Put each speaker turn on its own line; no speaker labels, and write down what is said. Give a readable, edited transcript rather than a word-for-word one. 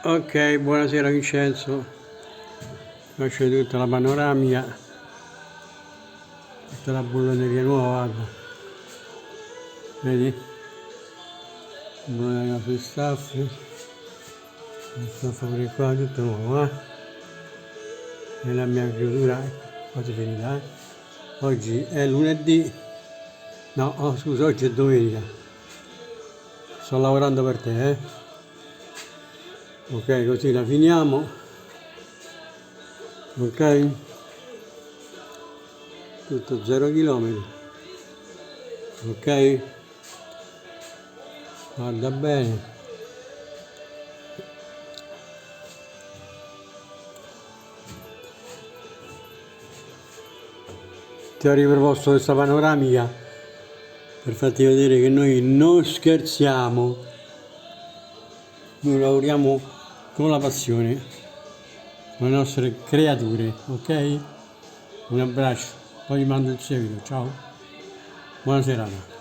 Ok, buonasera Vincenzo. Faccio tutta la panoramica, tutta la bulloneria nuova, guarda. Vedi? Bulloneria sui staffi, il staffo pure qua, tutto nuovo, eh? Nella mia chiusura, ecco, quasi finita, eh? Oggi è lunedì, no, oh, scusa, oggi è domenica. Sto lavorando per te, eh? Ok, così la finiamo. Ok? Tutto 0 chilometri. Ok? Guarda bene. Ti ho riproposto questa panoramica per farti vedere che noi non scherziamo, noi lavoriamo con la passione, con le nostre creature, ok? Un abbraccio, poi vi mando il seguito, ciao, buona serata.